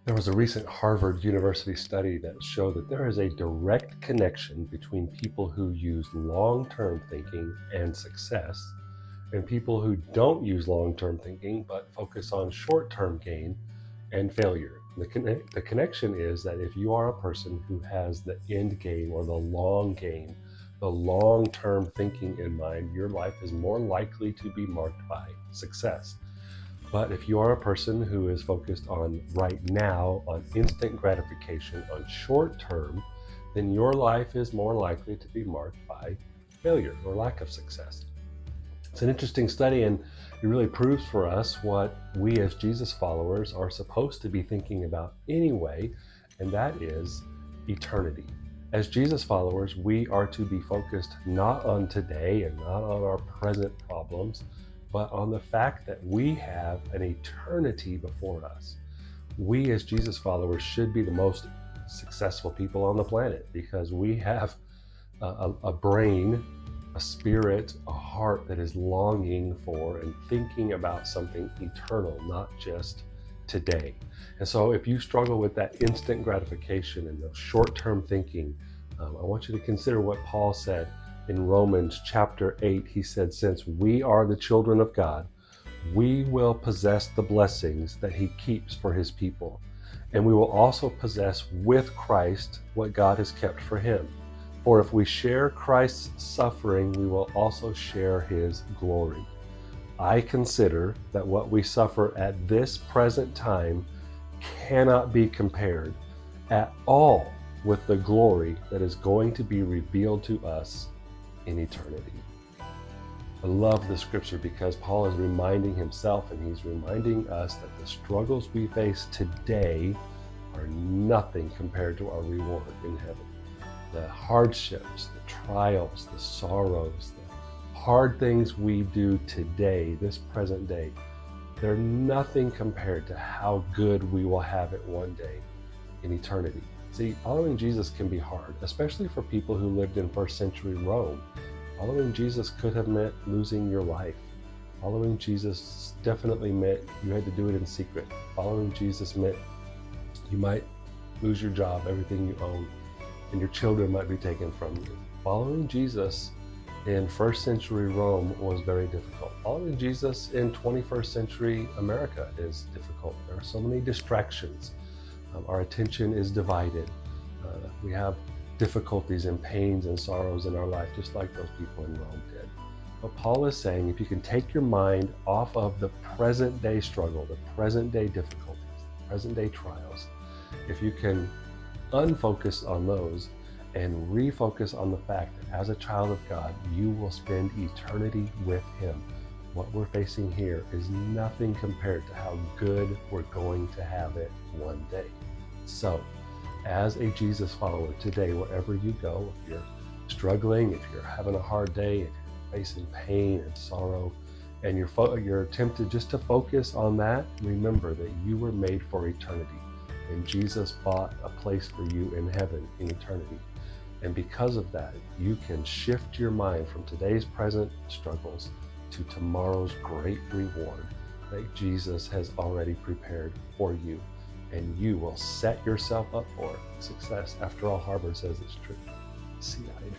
There was a recent Harvard University study that showed that there is a direct connection between people who use long-term thinking and success and people who don't use long-term thinking but focus on short-term gain and failure. The connection is that if you are a person who has the end game or the long game, the long-term thinking in mind, your life is more likely to be marked by success. But if you are a person who is focused on right now, on instant gratification, on short term, then your life is more likely to be marked by failure or lack of success. It's an interesting study, and it really proves for us what we as Jesus followers are supposed to be thinking about anyway, and that is eternity. As Jesus followers, we are to be focused not on today and not on our present problems, but on the fact that we have an eternity before us. We as Jesus followers should be the most successful people on the planet because we have a brain, a spirit, a heart that is longing for and thinking about something eternal, not just today. And so if you struggle with that instant gratification and the short-term thinking, I want you to consider what Paul said in Romans chapter 8. He said, since we are the children of God, we will possess the blessings that he keeps for his people. And we will also possess with Christ what God has kept for him. For if we share Christ's suffering, we will also share his glory. I consider that what we suffer at this present time cannot be compared at all with the glory that is going to be revealed to us in eternity. I love the scripture because Paul is reminding himself and he's reminding us that the struggles we face today are nothing compared to our reward in heaven. The hardships, the trials, the sorrows, the hard things we do today, this present day, they're nothing compared to how good we will have it one day in eternity. See, following Jesus can be hard, especially for people who lived in first century Rome. Following Jesus could have meant losing your life. Following Jesus definitely meant you had to do it in secret. Following Jesus meant you might lose your job, everything you own, and your children might be taken from you. Following Jesus in first century Rome was very difficult. Following Jesus in 21st century America is difficult. There are so many distractions. Our attention is divided. We have difficulties and pains and sorrows in our life, just like those people in Rome did. But Paul is saying if you can take your mind off of the present day struggle, the present day difficulties, the present day trials, if you can unfocus on those and refocus on the fact that as a child of God, you will spend eternity with him. What we're facing here is nothing compared to how good we're going to have it one day. So, as a Jesus follower today, wherever you go, if you're struggling, if you're having a hard day, if you're facing pain and sorrow, and you're tempted just to focus on that, remember that you were made for eternity. And Jesus bought a place for you in heaven in eternity. And because of that, you can shift your mind from today's present struggles to tomorrow's great reward that Jesus has already prepared for you. And you will set yourself up for success. After all, Harvard says it's true. See you later.